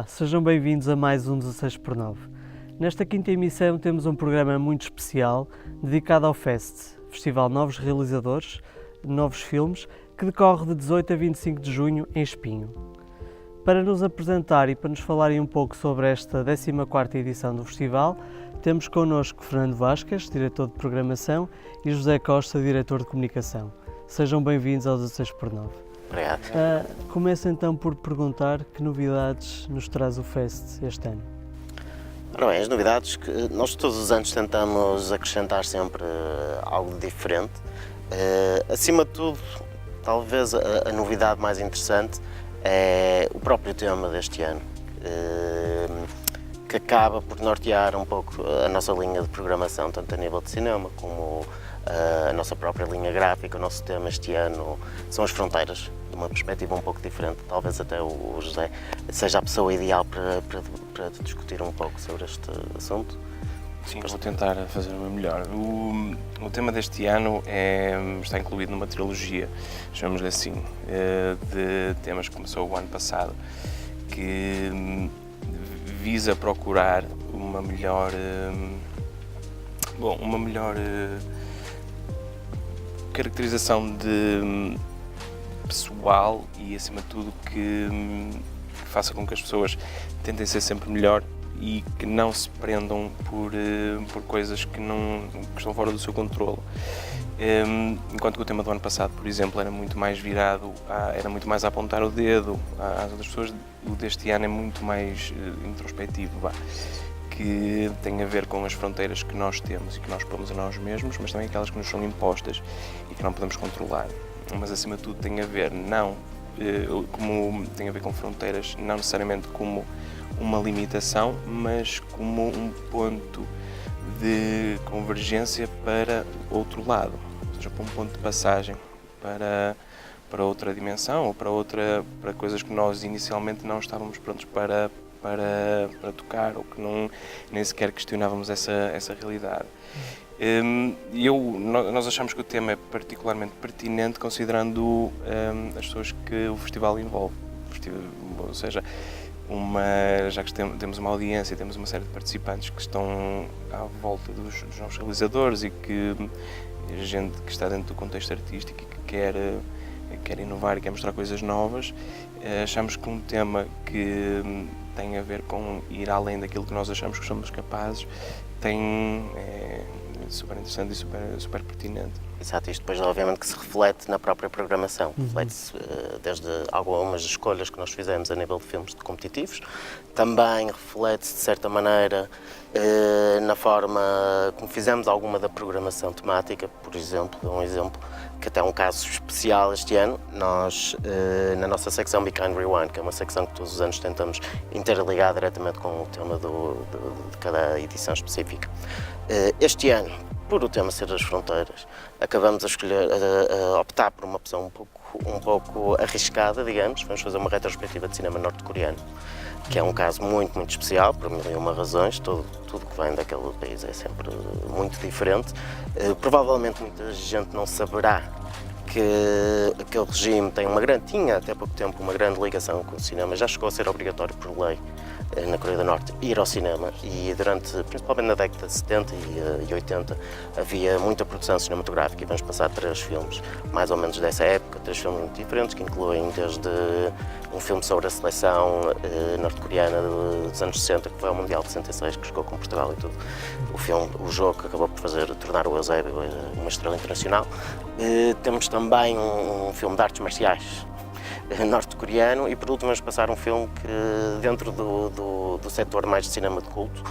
Olá, sejam bem-vindos a mais um 16 por 9. Nesta quinta emissão temos um programa muito especial dedicado ao FEST, Festival Novos Realizadores, Novos Filmes, que decorre de 18 a 25 de junho em Espinho. Para nos apresentar e para nos falarem um pouco sobre esta 14ª edição do festival, temos connosco Fernando Vasquez, diretor de programação, e José Costa, diretor de comunicação. Sejam bem-vindos ao 16 por 9. Obrigado. Começo então por perguntar que novidades nos traz o FEST este ano. Ora bem, as novidades que nós todos os anos tentamos acrescentar sempre algo diferente. Acima de tudo, talvez a novidade mais interessante é o próprio tema deste ano, que acaba por nortear um pouco a nossa linha de programação, tanto a nível de cinema como a nossa própria linha gráfica. O nosso tema este ano são as fronteiras, de uma perspectiva um pouco diferente. Talvez até o José seja a pessoa ideal para discutir um pouco sobre este assunto. Sim, vou tentar fazer o meu melhor. O tema deste ano está incluído numa trilogia, chamamos-lhe assim, de temas que começou o ano passado, que visa procurar uma melhor caracterização de pessoal e, acima de tudo, que faça com que as pessoas tentem ser sempre melhor e que não se prendam por coisas que estão fora do seu controle. Enquanto que o tema do ano passado, por exemplo, era muito mais virado, era muito mais a apontar o dedo às outras pessoas, o deste ano é muito mais introspectivo, que tem a ver com as fronteiras que nós temos e que nós pomos a nós mesmos, mas também aquelas que nos são impostas e que não podemos controlar. Mas, acima de tudo, tem a ver com fronteiras, não necessariamente como uma limitação, mas como um ponto de convergência para outro lado, ou seja, para um ponto de passagem para outra dimensão ou para coisas que nós inicialmente não estávamos prontos para tocar, ou que nem sequer questionávamos essa realidade. Nós achamos que o tema é particularmente pertinente considerando as pessoas que o festival envolve, ou seja, já que temos uma audiência, temos uma série de participantes que estão à volta dos novos realizadores e que gente que está dentro do contexto artístico e que quer inovar e quer mostrar coisas novas, achamos que um tema que tem a ver com ir além daquilo que nós achamos que somos capazes é super interessante e super pertinente. Exato, isto depois obviamente que se reflete na própria programação, reflete-se desde algumas escolhas que nós fizemos a nível de filmes competitivos, também reflete-se de certa maneira na forma como fizemos alguma da programação temática. Por exemplo, um exemplo que até é um caso especial este ano, nós na nossa secção Be Kind Rewind, que é uma secção que todos os anos tentamos interligar diretamente com o tema de cada edição específica. Este ano, por o tema ser as fronteiras, acabamos a optar por uma opção um pouco arriscada, digamos. Vamos fazer uma retrospectiva de cinema norte-coreano, que é um caso muito, muito especial, por mil e uma razões. Tudo que vem daquele país é sempre muito diferente. Provavelmente muita gente não saberá que aquele regime tinha até pouco tempo uma grande ligação com o cinema. Já chegou a ser obrigatório por lei na Coreia do Norte ir ao cinema, e principalmente na década de 70 e 80 havia muita produção cinematográfica, e vamos passar 3 filmes mais ou menos dessa época, 3 filmes muito diferentes, que incluem desde um filme sobre a seleção norte-coreana dos anos 60, que foi ao Mundial de 66, que jogou com Portugal e tudo. O jogo que acabou por tornar o Eusébio uma estrela internacional. Temos também um filme de artes marciais norte-coreano, e por último vamos passar um filme que, dentro do setor mais de cinema de culto,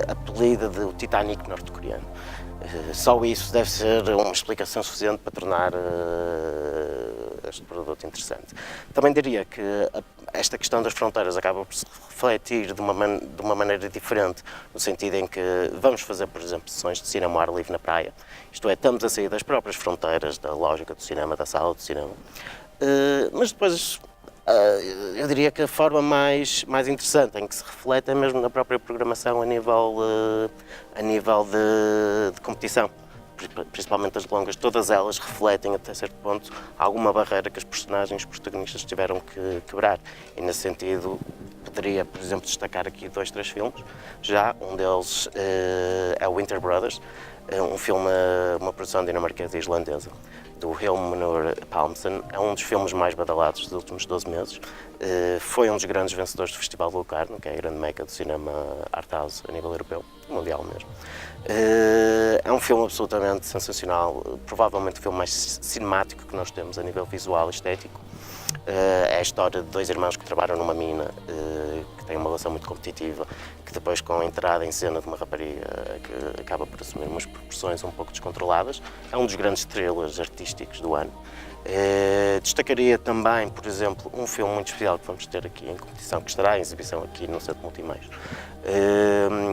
apelida de o Titanic norte-coreano. Só isso deve ser uma explicação suficiente para tornar este produto interessante. Também diria que esta questão das fronteiras acaba por se refletir de uma maneira diferente, no sentido em que vamos fazer, por exemplo, sessões de cinema ao ar livre na praia. Isto é, estamos a sair das próprias fronteiras da lógica do cinema, da sala de cinema. Mas depois eu diria que a forma mais interessante em que se reflete é mesmo na própria programação a nível de competição. Principalmente as longas, todas elas refletem até certo ponto alguma barreira que os protagonistas tiveram que quebrar, e nesse sentido poderia, por exemplo, destacar aqui 2, 3 filmes. Já um deles é o Winter Brothers, um filme, uma produção dinamarquesa e islandesa, do Hilmur Palmsen. É um dos filmes mais badalados dos últimos 12 meses. Foi um dos grandes vencedores do Festival de Locarno, que é a grande meca do cinema art house a nível europeu, mundial mesmo. É um filme absolutamente sensacional, provavelmente o filme mais cinemático que nós temos a nível visual e estético. É a história de 2 irmãos que trabalham numa mina, que têm uma relação muito competitiva, que depois, com a entrada em cena de uma rapariga que acaba por assumir umas proporções um pouco descontroladas, é um dos grandes thrillers artísticos do ano. Destacaria também, por exemplo, um filme muito especial que vamos ter aqui em competição, que estará em exibição aqui no Centro Multimeios,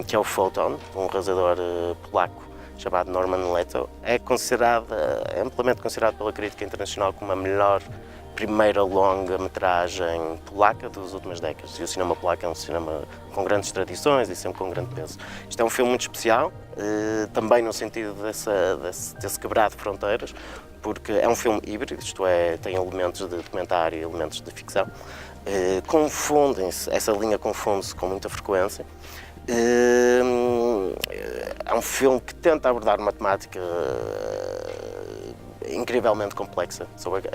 que é o Photon, um realizador polaco chamado Norman Leto. É amplamente considerado pela crítica internacional como a melhor primeira longa-metragem polaca das últimas décadas. E o cinema polaco é um cinema com grandes tradições e sempre com grande peso. Isto é um filme muito especial, também no sentido desse quebrar de fronteiras, porque é um filme híbrido, isto é, tem elementos de documentário e elementos de ficção. Essa linha confunde-se com muita frequência. É um filme que tenta abordar uma temática incrivelmente complexa.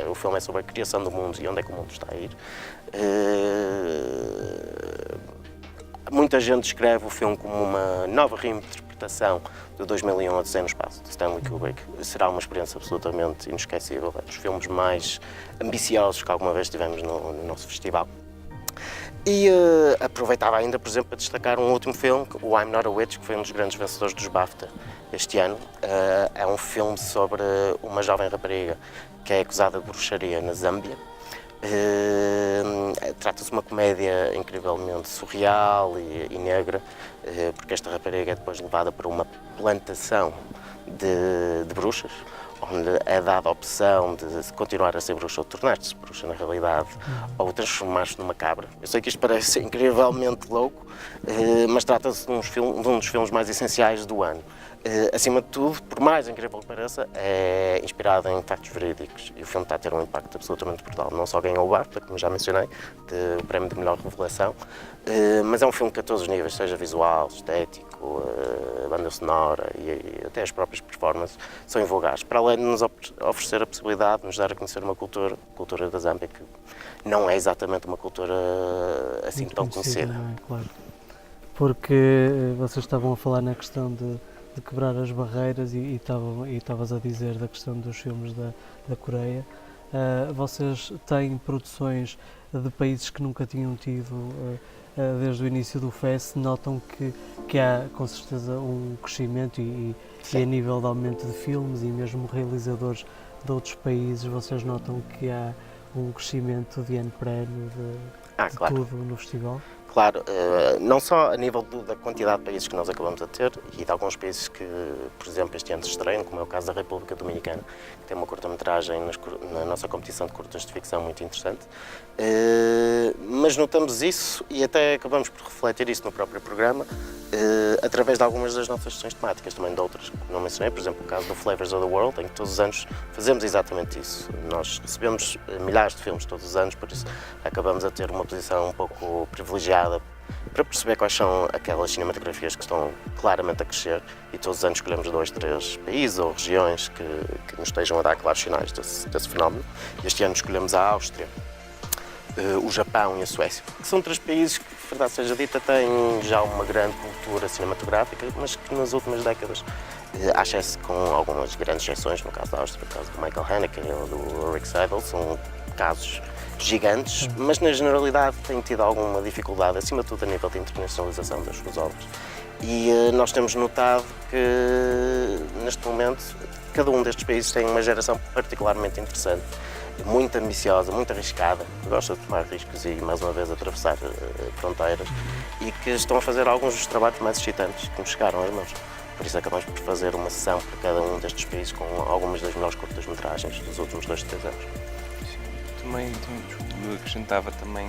O filme é sobre a criação do mundo e onde é que o mundo está a ir. Muita gente descreve o filme como uma nova reinterpretação de 2001, Odisseia no Espaço, de Stanley Kubrick. Será uma experiência absolutamente inesquecível. É dos filmes mais ambiciosos que alguma vez tivemos no nosso festival. E aproveitava ainda, por exemplo, para destacar um último filme, o I'm Not a Witch, que foi um dos grandes vencedores dos BAFTA este ano. É um filme sobre uma jovem rapariga que é acusada de bruxaria na Zâmbia. Trata-se de uma comédia incrivelmente surreal e negra, porque esta rapariga é depois levada para uma plantação de bruxas, onde é dada a opção de continuar a ser bruxa ou tornar-se bruxa na realidade, ou transformar-se numa cabra. Eu sei que isto parece incrivelmente louco, mas trata-se de um dos filmes mais essenciais do ano. Acima de tudo, por mais incrível que pareça, é inspirado em factos verídicos e o filme está a ter um impacto absolutamente brutal. Não só ganhou o BAFTA, como já mencionei, o prémio de melhor revelação, mas é um filme que a todos os níveis, seja visual, estético, banda sonora e até as próprias performances, são invulgares. Para além de nos oferecer a possibilidade de nos dar a conhecer uma cultura, a cultura da Zâmbia, que não é exatamente uma cultura assim muito tão conhecida. Não é? Claro. Porque vocês estavam a falar na questão de quebrar as barreiras e estavas a dizer da questão dos filmes da Coreia. Vocês têm produções de países que nunca tinham tido desde o início do FES, notam que há com certeza um crescimento e a nível de aumento de filmes e mesmo realizadores de outros países, vocês notam que há um crescimento de ano para ano de claro. tudo no festival? Claro, não só a nível da quantidade de países que nós acabamos de ter e de alguns países que, por exemplo, este ano se estreiam, como é o caso da República Dominicana, que tem uma curta-metragem na nossa competição de curtas de ficção muito interessante, mas notamos isso e até acabamos por refletir isso no próprio programa, através de algumas das nossas sessões temáticas, também de outras que não mencionei, por exemplo, o caso do Flavors of the World, em que todos os anos fazemos exatamente isso. Nós recebemos milhares de filmes todos os anos, por isso acabamos a ter uma posição um pouco privilegiada para perceber quais são aquelas cinematografias que estão claramente a crescer e todos os anos escolhemos 2, 3 países ou regiões que nos estejam a dar claros sinais desse fenómeno. Este ano escolhemos a Áustria, o Japão e a Suécia, que são 3 países que, verdade seja dita, têm já uma grande cultura cinematográfica, mas que nas últimas décadas, acha-se com algumas grandes exceções, no caso da Áustria, no caso do Michael Haneke ou do Ulrich Seidel, são casos gigantes, mas na generalidade têm tido alguma dificuldade, acima de tudo a nível de internacionalização das suas obras. E nós temos notado que, neste momento, cada um destes países tem uma geração particularmente interessante, muito ambiciosa, muito arriscada, que gosta de tomar riscos e, mais uma vez, atravessar fronteiras e que estão a fazer alguns dos trabalhos mais excitantes que nos chegaram às mãos. Por isso acabamos por fazer uma sessão para cada um destes países com algumas das melhores curtas-metragens dos últimos 2, 3 anos. Também acrescentava também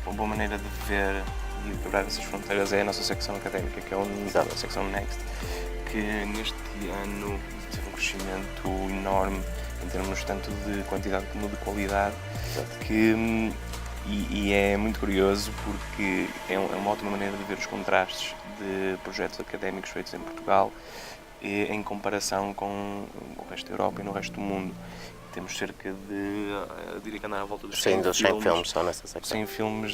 uma boa maneira de ver e de quebrar essas fronteiras é a nossa secção académica, que é a secção Next, que neste ano teve um crescimento enorme em termos tanto de quantidade como de qualidade, E é muito curioso porque é uma ótima maneira de ver os contrastes de projetos académicos feitos em Portugal em comparação com o resto da Europa e no resto do mundo. Temos cerca de, diria que andar à volta dos 100 filmes só nessa secção. 100 filmes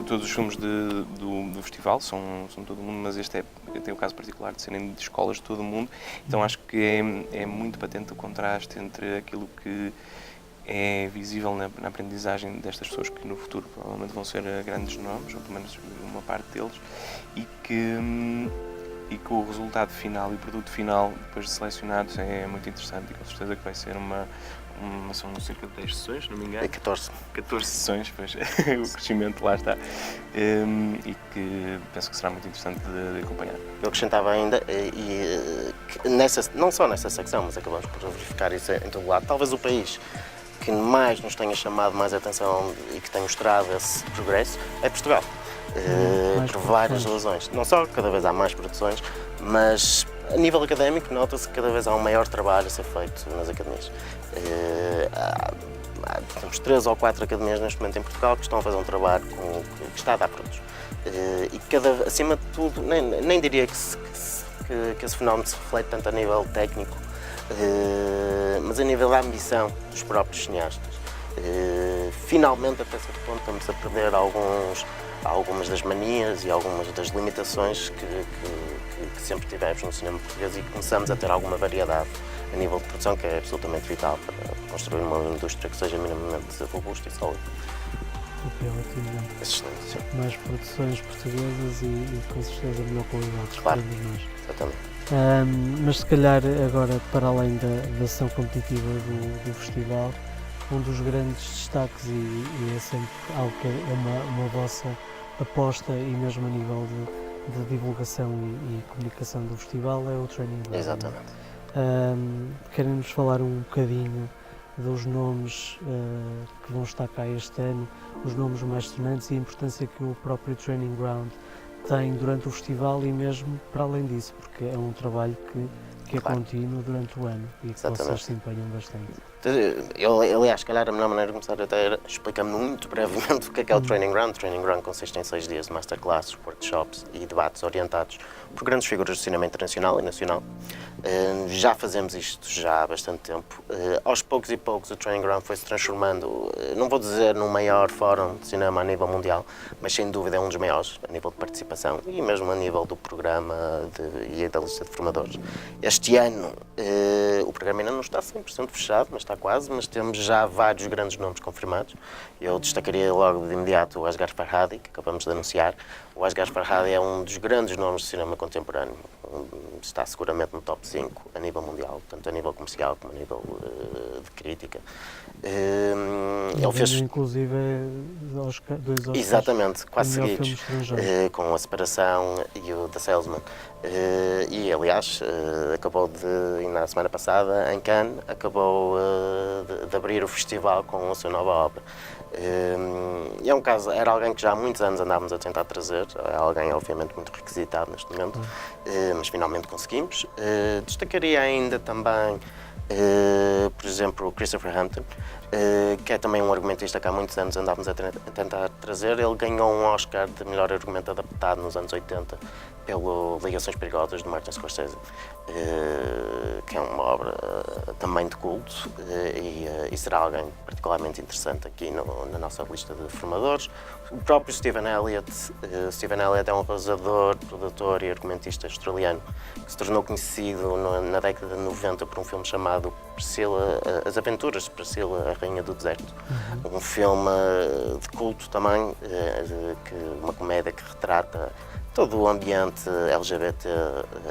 todos os filmes do festival são todo o mundo, mas este tem o caso particular de serem de escolas de todo o mundo, então acho que é muito patente o contraste entre aquilo que é visível na aprendizagem destas pessoas que no futuro provavelmente vão ser grandes nomes, ou pelo menos uma parte deles, e que o resultado final e o produto final, depois de selecionados, é muito interessante e com certeza que vai ser são cerca de 10 sessões, se não me engano. 14 sessões, pois o crescimento lá está, e que penso que será muito interessante de acompanhar. Eu acrescentava ainda, não só nessa secção, mas acabamos por verificar isso em todo lado, talvez o país que mais nos tenha chamado mais atenção e que tenha mostrado esse progresso é Portugal. Por várias razões. Não só cada vez há mais produções, mas a nível académico nota-se que cada vez há um maior trabalho a ser feito nas academias. Temos 3 ou 4 academias neste momento em Portugal que estão a fazer um trabalho que está a dar frutos. E acima de tudo, nem diria que esse fenómeno se reflete tanto a nível técnico, mas a nível da ambição dos próprios cineastas. Finalmente, até certo ponto, estamos a perder algumas das manias e algumas das limitações que sempre tivemos no cinema português e começamos a ter alguma variedade a nível de produção, que é absolutamente vital para construir uma indústria que seja minimamente robusta e sólida. Excelente, sim. Mais produções portuguesas e com certeza melhor qualidade. Claro, nós. Exatamente. Mas se calhar agora, para além da sessão competitiva do festival, um dos grandes destaques, e é sempre algo que é uma vossa aposta, e mesmo a nível de divulgação e comunicação do festival, é o Training Ground. Exatamente. Querem-nos falar um bocadinho dos nomes que vão estar cá este ano, os nomes mais sonantes e a importância que o próprio Training Ground tem durante o festival e mesmo para além disso, porque é um trabalho que é contínuo durante o ano e que vocês se empenham bastante. Aliás, se calhar a melhor maneira de começar até era explicando muito brevemente o que é o Training Ground. O Training Ground consiste em 6 dias de masterclasses, workshops e debates orientados por grandes figuras do cinema internacional e nacional. Já fazemos isto já há bastante tempo. Aos poucos e poucos o Training Ground foi se transformando, não vou dizer no maior fórum de cinema a nível mundial, mas sem dúvida é um dos maiores a nível de participação e mesmo a nível do programa e da lista de formadores. Este ano o programa ainda não está 100% fechado, mas está quase, mas temos já vários grandes nomes confirmados. Eu destacaria logo de imediato o Asghar Farhadi, que acabamos de anunciar. O Asghar Farhadi é um dos grandes nomes do cinema contemporâneo, está seguramente no top 5 a nível mundial, tanto a nível comercial como a nível de crítica. Ele fez inclusive dois Oscars. Exatamente, quase seguidos, com A Separação e o The Salesman. E aliás, acabou na semana passada, em Cannes, acabou de abrir o festival com a sua nova obra. E é um caso, era alguém que já há muitos anos andávamos a tentar trazer, é alguém obviamente muito requisitado neste momento, mas finalmente conseguimos. Destacaria ainda também, por exemplo, o Christopher Hampton, que é também um argumentista que há muitos anos andávamos a tentar trazer. Ele ganhou um Oscar de melhor argumento adaptado nos anos 80 pelo Ligações Perigosas de Martin Scorsese, que é uma obra também de culto e será alguém particularmente interessante aqui na nossa lista de formadores. O próprio Stephen Elliott é um realizador, produtor e argumentista australiano que se tornou conhecido na década de 90 por um filme chamado Priscilla, As Aventuras de Priscilla, a Rainha do Deserto. Um filme de culto também, uma comédia que retrata todo o ambiente LGBT.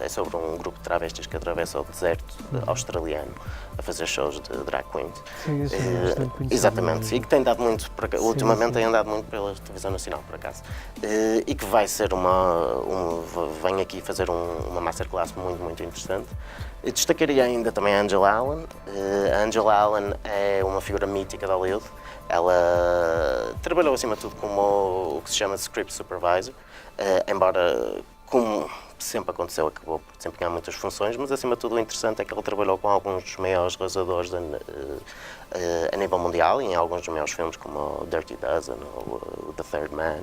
É sobre um grupo de travestis que atravessa o deserto australiano a fazer shows de drag queens. Sim, isso é bastante conhecido. Exatamente, e que tem dado muito, ultimamente tem andado muito pela televisão nacional, por acaso. E que vai ser vem aqui fazer uma masterclass muito, muito interessante. Eu destacaria ainda também a Angela Allen. A Angela Allen é uma figura mítica de Hollywood. Ela trabalhou acima de tudo como o que se chama Script Supervisor, embora como sempre aconteceu, acabou por desempenhar muitas funções, mas acima de tudo o interessante é que ele trabalhou com alguns dos maiores realizadores a nível mundial, e em alguns dos maiores filmes como o Dirty Dozen ou o The Third Man,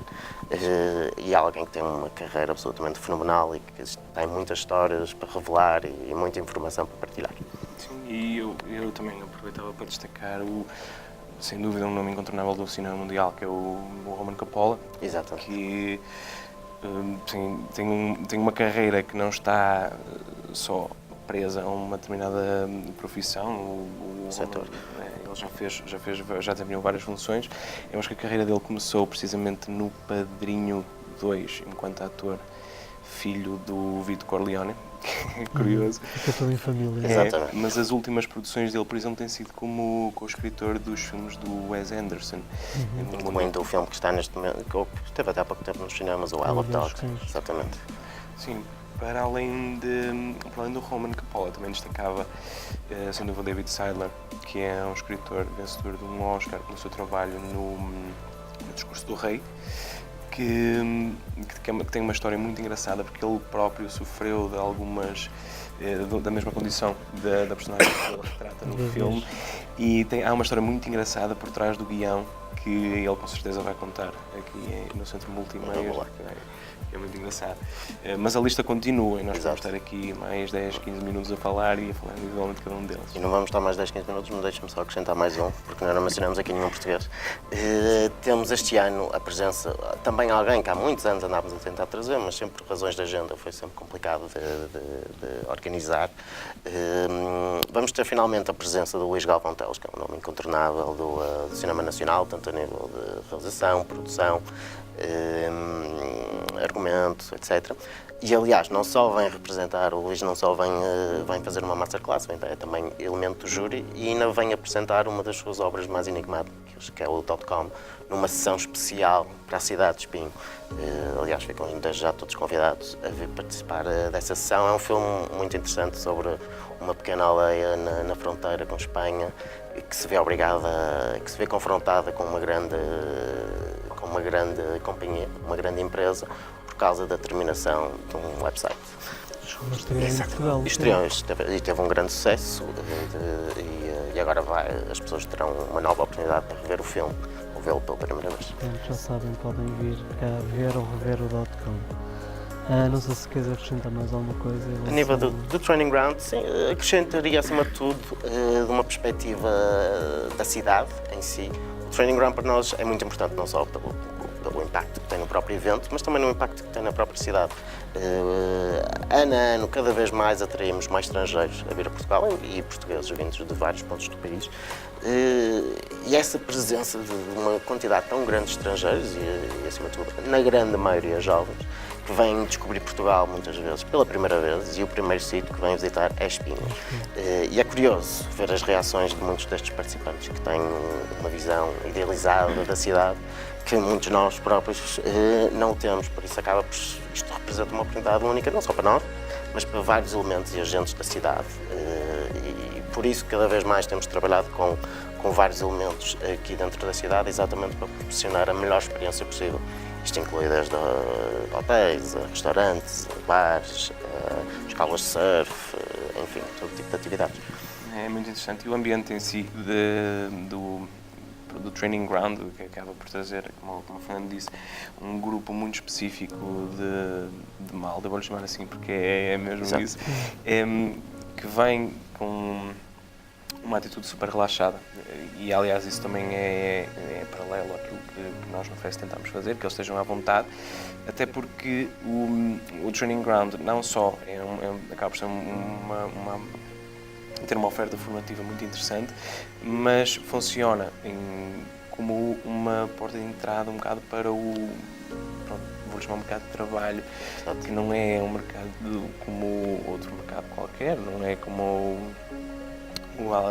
e é alguém que tem uma carreira absolutamente fenomenal e que tem muitas histórias para revelar e muita informação para partilhar. Sim, e eu também aproveitava para destacar sem dúvida um nome incontornável do cinema mundial, que é o Roman Coppola. Exatamente. Que tem uma carreira que não está só presa a uma determinada profissão. O setor. Ele já desempenhou várias funções. Eu acho que a carreira dele começou precisamente no Padrinho 2, enquanto ator, filho do Vito Corleone. Curioso. Fica tudo em família. Exatamente. Mas as últimas produções dele, por exemplo, têm sido como co-escritor dos filmes do Wes Anderson. Incluindo o filme que está neste momento, que esteve até há pouco tempo nos cinemas, o Isle of Dogs. Exatamente. Sim, para além do Roman Coppola, também destacava, sem dúvida, David Seidler, que é um escritor vencedor de um Oscar pelo seu trabalho no Discurso do Rei, que tem uma história muito engraçada, porque ele próprio sofreu de algumas da mesma condição da personagem que ele retrata no filme, e há uma história muito engraçada por trás do guião que ele com certeza vai contar aqui no Centro Multimédia, que é muito engraçado. Mas a lista continua e nós vamos estar aqui mais 10, 15 minutos a falar individualmente de cada um deles. E não vamos estar mais 10, 15 minutos, mas deixe-me só acrescentar mais um, porque nós não mencionamos aqui nenhum português. Temos este ano a presença, também alguém que há muitos anos andávamos a tentar trazer, mas sempre por razões de agenda foi sempre complicado de organizar. Vamos ter finalmente a presença do Luís Galvão Teles, que é um nome incontornável do cinema nacional, tanto a nível de realização, produção, argumento, etc. E aliás, não só vem representar, o Luís não só vem fazer uma masterclass, é também elemento do júri e ainda vem apresentar uma das suas obras mais enigmáticas, que é o .com, numa sessão especial para a cidade de Espinho. Aliás, ficam desde já todos convidados a vir participar dessa sessão. É um filme muito interessante sobre uma pequena aldeia na fronteira com Espanha, que se vê confrontada com uma grande companhia, uma grande empresa, por causa da terminação de um website. Estreou e teve um grande sucesso e agora as pessoas terão uma nova oportunidade para rever o filme ou vê-lo pela primeira vez. Já sabem, podem vir cá ver ou rever o .com. Não sei se queres acrescentar mais alguma coisa. A nível do Training Ground, sim, acrescentaria acima de tudo de uma perspectiva da cidade em si. O Training Ground para nós é muito importante, não só pelo impacto que tem no próprio evento, mas também no impacto que tem na própria cidade. Ano a ano, cada vez mais atraímos mais estrangeiros a vir a Portugal e portugueses vindos de vários pontos do país. E essa presença de uma quantidade tão grande de estrangeiros e acima de tudo, na grande maioria jovens, que vêm descobrir Portugal muitas vezes pela primeira vez, e o primeiro sítio que vêm visitar é Espinho. E é curioso ver as reações de muitos destes participantes que têm uma visão idealizada da cidade que muitos de nós próprios não temos, por isso isto representa uma oportunidade única, não só para nós, mas para vários elementos e agentes da cidade. E por isso cada vez mais temos trabalhado com vários elementos aqui dentro da cidade, exatamente para proporcionar a melhor experiência possível. Isto inclui desde hotéis, restaurantes, bares, escolas de surf, enfim, todo tipo de atividades. É muito interessante e o ambiente em si do Training Ground, que acaba por trazer, como o Fernando disse, um grupo muito específico de malta, eu vou-lhe chamar assim porque é mesmo Exato. Isso, que vem com uma atitude super relaxada e aliás isso também é paralelo àquilo que nós no Fest tentamos fazer, que eles estejam à vontade, até porque o Training Ground não só acaba por ser ter uma oferta formativa muito interessante, mas funciona como uma porta de entrada um bocado para vou chamar um mercado de trabalho, que não é um mercado como outro mercado qualquer, não é como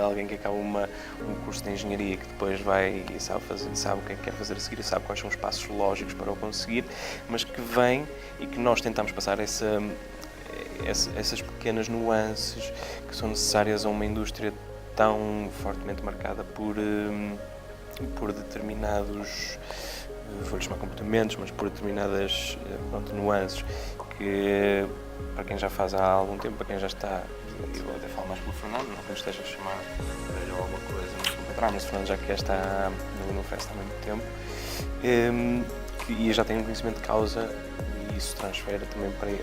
alguém que acaba um curso de engenharia que depois vai e sabe o que é que quer fazer a seguir e sabe quais são os passos lógicos para o conseguir, mas que vem e que nós tentamos passar essas pequenas nuances que são necessárias a uma indústria tão fortemente marcada por determinados, vou-lhe chamar comportamentos, mas por determinadas nuances que, para quem já faz há algum tempo, para quem já está, eu até falo mais pelo Fernando, não que nos esteja a chamar para alguma coisa no encontrar, mas o Fernando já que está no Fest há muito tempo, e já tem um conhecimento de causa, e isso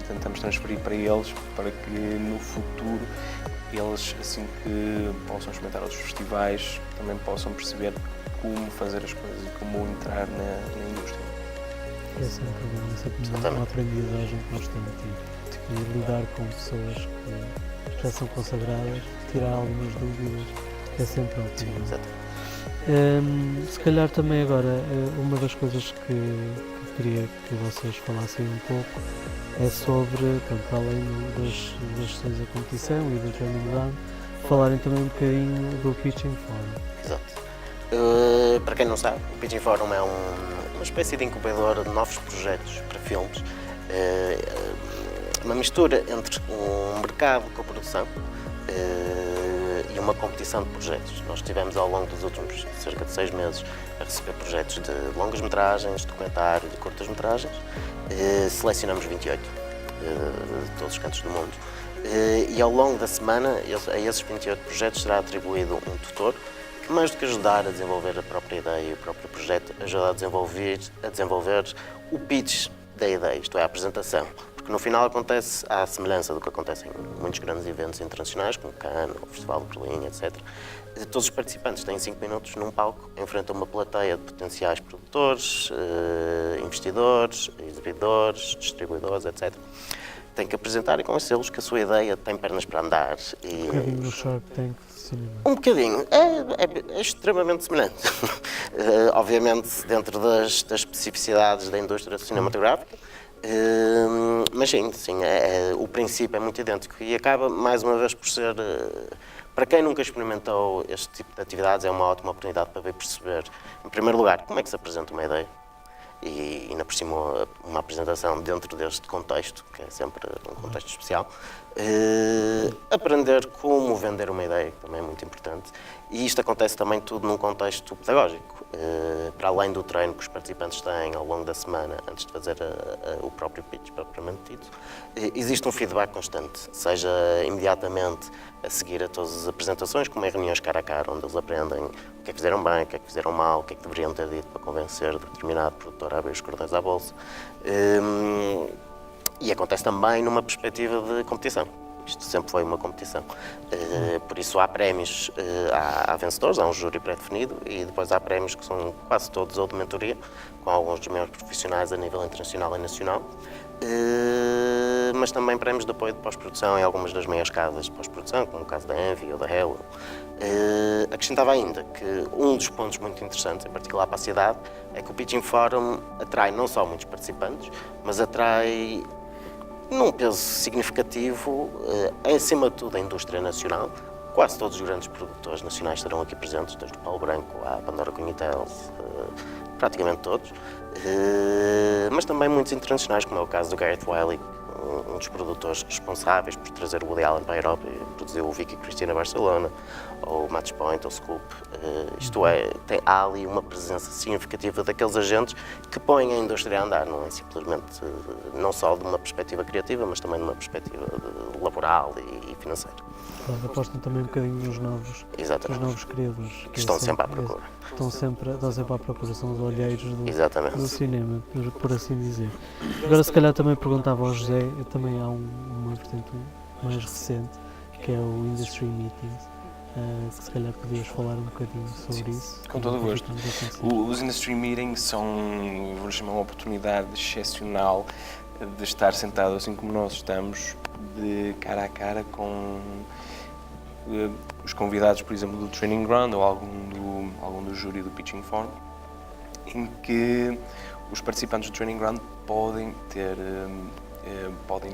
tentamos transferir para eles, para que no futuro eles, assim que possam experimentar outros festivais, também possam perceber como fazer as coisas e como entrar na indústria. É sempre uma aprendizagem constante e lidar com pessoas que já são consagradas, tirar algumas dúvidas, é sempre ótimo. Se calhar também agora, uma das coisas que queria que vocês falassem um pouco é sobre, para além das sessões da competição e do Training Ground, falarem também um bocadinho do Pitching Forum. Exato. Para quem não sabe, o Pitching Forum é uma espécie de incubador de novos projetos para filmes, uma mistura entre um mercado de coprodução e uma competição de projetos. Nós tivemos ao longo dos últimos cerca de 6 meses a receber projetos de longas-metragens, documentário, de curtas-metragens. Selecionamos 28 de todos os cantos do mundo. E ao longo da semana, a esses 28 projetos será atribuído um tutor que, mais do que ajudar a desenvolver a própria ideia e o próprio projeto, ajuda a desenvolver o pitch da ideia, isto é, a apresentação. Porque no final acontece à semelhança do que acontece em muitos grandes eventos internacionais, como Cannes, o Festival de Berlim, etc. Todos os participantes têm 5 minutos num palco, enfrentam uma plateia de potenciais produtores, investidores, exibidores, distribuidores, etc. Têm que apresentar e convencê-los que a sua ideia tem pernas para andar. Um bocadinho no Shark Tank de cinema. Um bocadinho. É extremamente semelhante. Obviamente, dentro das especificidades da indústria cinematográfica. Mas sim, o princípio é muito idêntico e acaba, mais uma vez, por ser, para quem nunca experimentou este tipo de atividades, é uma ótima oportunidade para ver perceber, em primeiro lugar, como é que se apresenta uma ideia e ainda por cima uma apresentação dentro deste contexto, que é sempre um contexto especial, aprender como vender uma ideia, que também é muito importante, e isto acontece também tudo num contexto pedagógico, para além do treino que os participantes têm ao longo da semana, antes de fazer o próprio pitch propriamente dito, existe um feedback constante, seja imediatamente a seguir a todas as apresentações, como em reuniões cara a cara, onde eles aprendem o que é que fizeram bem, o que é que fizeram mal, o que é que deveriam ter dito para convencer determinado produtor a abrir os cordões à bolsa. E acontece também numa perspectiva de competição. Isto sempre foi uma competição. Por isso há prémios, há vencedores, há um júri pré-definido e depois há prémios que são quase todos ou de mentoria, com alguns dos maiores profissionais a nível internacional e nacional, mas também prémios de apoio de pós-produção em algumas das maiores casas de pós-produção, como o caso da Envy ou da Hello. Acrescentava ainda que um dos pontos muito interessantes, em particular para a cidade, é que o Pitching Forum atrai não só muitos participantes, mas atrai num peso significativo, acima de tudo, a indústria nacional. Quase todos os grandes produtores nacionais estarão aqui presentes, desde o Paulo Branco à Pandora Cognitel, praticamente todos. Mas também muitos internacionais, como é o caso do Gareth Wiley, um dos produtores responsáveis por trazer o Woody Allen para a Europa e produziu o Vicky Cristina Barcelona, ou o Match Point, ou o Scoop. Isto é, há ali uma presença significativa daqueles agentes que põem a indústria a andar, não é simplesmente, não só de uma perspectiva criativa, mas também de uma perspectiva laboral e financeira. Claro, apostam também um bocadinho nos novos criadores. Que estão sempre à procura. Estão sempre à procura, são os olheiros do cinema, por assim dizer. Agora, se calhar, também perguntava ao José, também há uma vertente mais recente, que é o Industry Meetings, que se calhar podias falar um bocadinho sobre isso. Com todo o gosto. Os Industry Meetings são, vou chamar, uma oportunidade excepcional de estar sentado assim como nós estamos, de cara a cara com os convidados, por exemplo, do Training Ground ou algum do júri do Pitching Forum, em que os participantes do Training Ground podem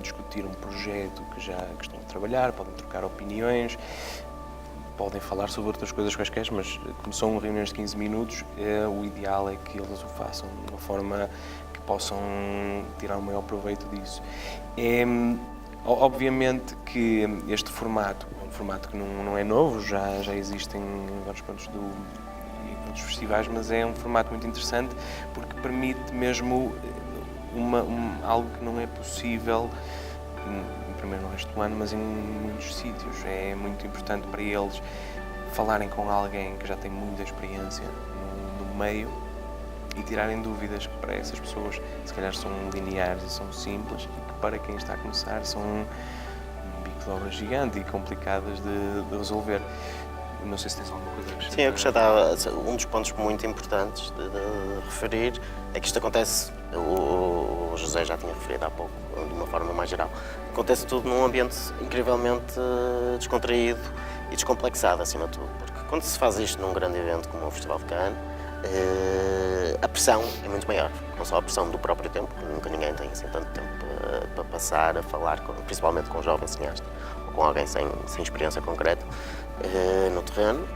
discutir um projeto que já estão a trabalhar, podem trocar opiniões, podem falar sobre outras coisas quaisquer, mas como são reuniões de 15 minutos, o ideal é que eles o façam de uma forma que possam tirar o maior proveito disso. Obviamente que este formato é um formato que não é novo, já existe em vários pontos dos festivais, mas é um formato muito interessante porque permite mesmo algo que não é possível, primeiro no resto do ano, mas em muitos sítios. É muito importante para eles falarem com alguém que já tem muita experiência no meio e tirarem dúvidas que para essas pessoas se calhar são lineares e são simples, e que para quem está a começar são um bico de obra gigante e complicadas de resolver. Não sei se tens alguma coisa a acrescentar. Sim, eu acrescentava um dos pontos muito importantes de referir é que isto acontece, o José já tinha referido há pouco, de uma forma mais geral, acontece tudo num ambiente incrivelmente descontraído e descomplexado, acima de tudo, porque quando se faz isto num grande evento como o Festival de Cannes, a pressão é muito maior, não só a pressão do próprio tempo, porque nunca ninguém tem assim tanto tempo para passar a falar, principalmente com um jovem cineasta ou com alguém sem experiência concreta no terreno.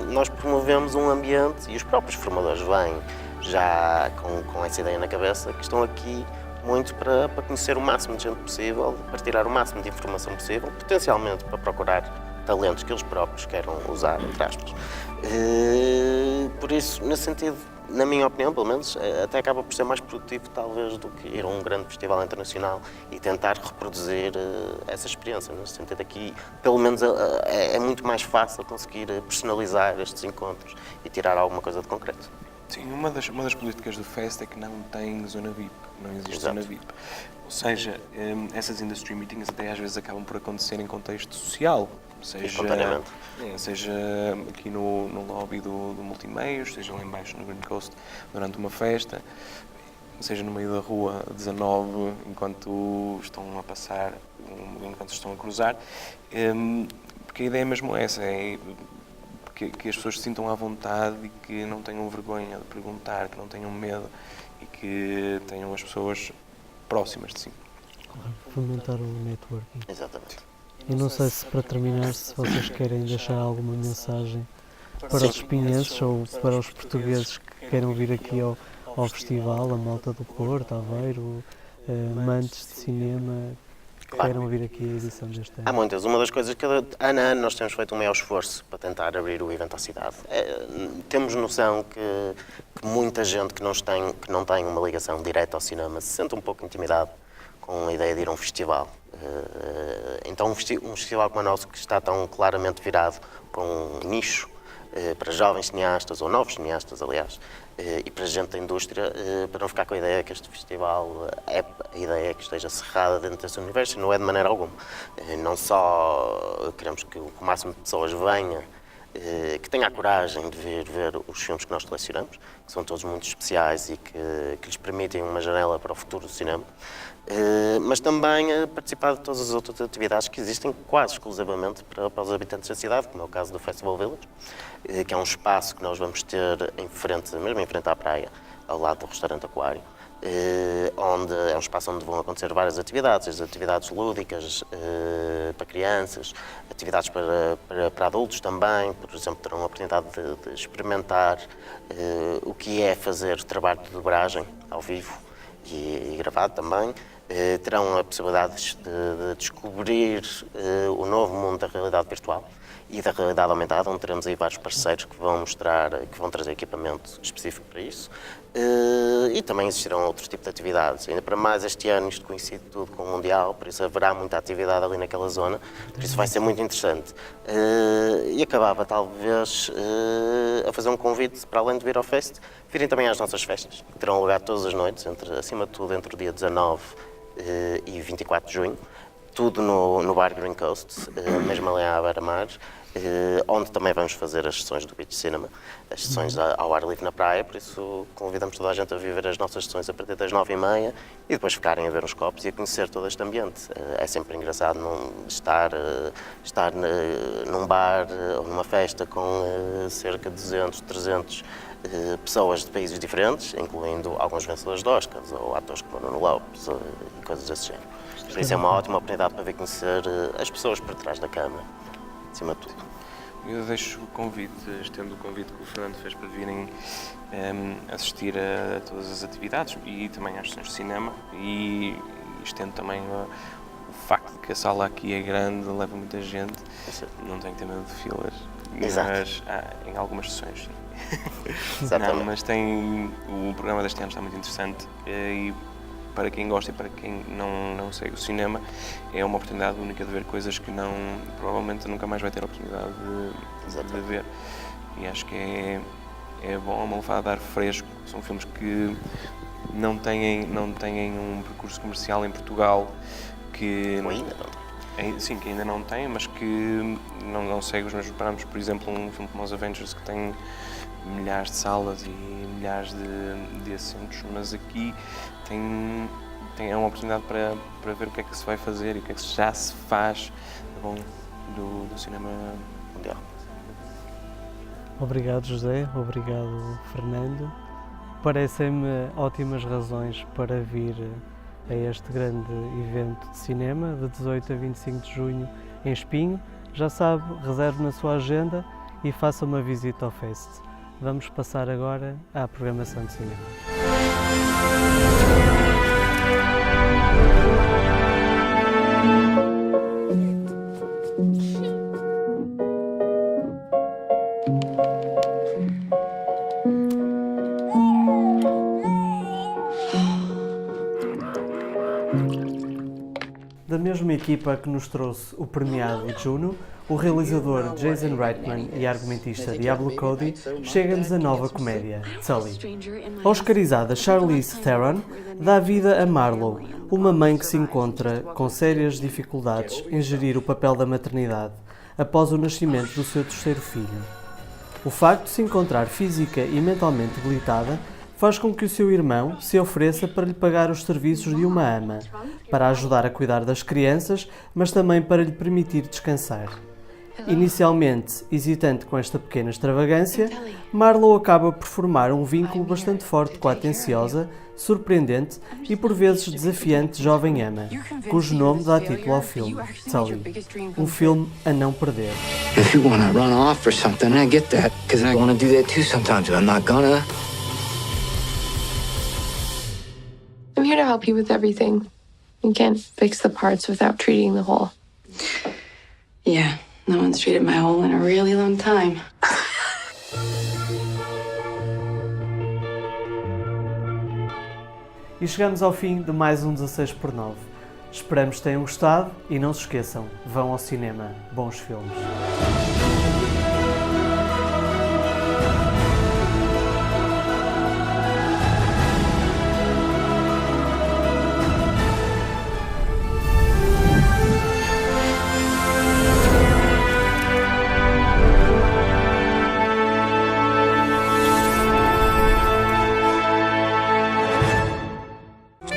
Nós promovemos um ambiente e os próprios formadores vêm já com essa ideia na cabeça, que estão aqui muito para conhecer o máximo de gente possível, para tirar o máximo de informação possível, potencialmente para procurar talentos que eles próprios queiram usar, entre aspas. Por isso, nesse sentido, na minha opinião, pelo menos, até acaba por ser mais produtivo, talvez, do que ir a um grande festival internacional e tentar reproduzir essa experiência. Nesse sentido, aqui, pelo menos, é muito mais fácil conseguir personalizar estes encontros e tirar alguma coisa de concreto. Sim, uma das políticas do Fest é que não tem zona VIP, não existe Exato. zona VIP. Ou seja, essas industry meetings até às vezes acabam por acontecer em contexto social, seja aqui no lobby do Multimeios, seja lá embaixo no Green Coast durante uma festa, seja no meio da rua 19 enquanto estão a passar, enquanto estão a cruzar, porque a ideia é mesmo essa, é que as pessoas se sintam à vontade e que não tenham vergonha de perguntar, que não tenham medo e que tenham as pessoas próximas de si. Claro, fomentar o networking. Exatamente. E não sei se, para terminar, se vocês querem deixar alguma mensagem para os espinhenses ou para os portugueses que queiram vir aqui ao festival, a Malta do Porto, Aveiro, amantes de cinema, que queiram vir aqui a edição deste ano. Há muitas. Uma das coisas que ano a ano nós temos feito um maior esforço para tentar abrir o evento à cidade. Temos noção que muita gente que não tem uma ligação direta ao cinema se sente um pouco intimidado com a ideia de ir a um festival. Então um festival como o nosso, que está tão claramente virado para um nicho, para jovens cineastas, ou novos cineastas, aliás, e para gente da indústria, para não ficar com a ideia que este festival a ideia é que esteja cerrada dentro desse universo, não é de maneira alguma. Não só queremos que o máximo de pessoas venha, que tenha a coragem de vir ver os filmes que nós selecionamos, que são todos muito especiais e que lhes permitem uma janela para o futuro do cinema, mas também participar de todas as outras atividades que existem quase exclusivamente para os habitantes da cidade, como é o caso do Festival Village, que é um espaço que nós vamos ter mesmo em frente à praia, ao lado do restaurante Aquário, onde é um espaço onde vão acontecer várias atividades, atividades lúdicas para crianças, atividades para adultos também, por exemplo, terão a oportunidade de experimentar o que é fazer trabalho de dobragem ao vivo e gravado também. Terão a possibilidade de descobrir o novo mundo da realidade virtual e da realidade aumentada, onde teremos aí vários parceiros que vão trazer equipamento específico para isso. E também existirão outros tipos de atividades. Ainda para mais este ano, isto coincide tudo com o Mundial, por isso haverá muita atividade ali naquela zona, por isso vai ser muito interessante. E acabava talvez a fazer um convite, para além de vir ao Fest, virem também às nossas festas, que terão lugar todas as noites, acima de tudo entre o dia 19 e 24 de junho, tudo no bar Green Coast, mesmo ali à beira-mar, onde também vamos fazer as sessões do Beach Cinema, as sessões ao ar livre na praia, por isso convidamos toda a gente a viver as nossas sessões a partir das 9h30 e depois ficarem a ver uns copos e a conhecer todo este ambiente. É sempre engraçado estar num bar ou numa festa com cerca de 200, 300 pessoas de países diferentes, incluindo alguns vencedores de Oscars ou atores como Nuno Lopes e coisas desse género. Por isso é uma ótima oportunidade para ver conhecer as pessoas por trás da câmara, acima de tudo. Eu deixo o convite, estendo o convite que o Fernando fez para virem assistir a todas as atividades e também às sessões de cinema, e estendo também o facto de que a sala aqui é grande, leva muita gente, não tenho que ter medo de filas, Exato. mas em algumas sessões, sim. Exatamente. Não, mas o programa deste ano está muito interessante e para quem gosta e para quem não segue o cinema é uma oportunidade única de ver coisas que provavelmente nunca mais vai ter a oportunidade de ver. E acho que é bom, é uma levada de ar fresco. São filmes que não têm um percurso comercial em Portugal que... Ou ainda não. Sim, que ainda não tem, mas que não segue os mesmos parâmetros. Por exemplo, um filme como Os Avengers, que tem milhares de salas e milhares de assentos, mas aqui é uma oportunidade para ver o que é que se vai fazer e o que é que já se faz bom do cinema mundial. Obrigado, José. Obrigado, Fernando. Parecem-me ótimas razões para vir a este grande evento de cinema, de 18 a 25 de junho em Espinho. Já sabe, reserve na sua agenda e faça uma visita ao Fest. Vamos passar agora à programação de cinema. Da mesma equipa que nos trouxe o premiado Juno, o realizador Jason Reitman e a argumentista Diablo Cody chega-nos a nova comédia, Tully. A oscarizada Charlize Theron dá vida a Marlo, uma mãe que se encontra com sérias dificuldades em gerir o papel da maternidade após o nascimento do seu terceiro filho. O facto de se encontrar física e mentalmente debilitada faz com que o seu irmão se ofereça para lhe pagar os serviços de uma ama, para ajudar a cuidar das crianças, mas também para lhe permitir descansar. Inicialmente hesitante com esta pequena extravagância, Marlo acaba por formar um vínculo bastante forte com a atenciosa, surpreendente e por vezes desafiante jovem ama, cujo nome dá título ao filme, Tully, um filme a não perder. If you want to run off or something, I get that, because I want to do that too sometimes, but I'm not gonna. I'm here to help you with everything. You can't fix the parts without treating the whole. Yeah, no one's treated my hole in a really long time. E chegamos ao fim de mais um 16 por 9. Esperamos que tenham gostado e não se esqueçam, vão ao cinema, bons filmes.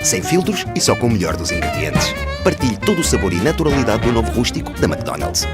Sem filtros e só com o melhor dos ingredientes. Partilhe todo o sabor e naturalidade do novo rústico da McDonald's.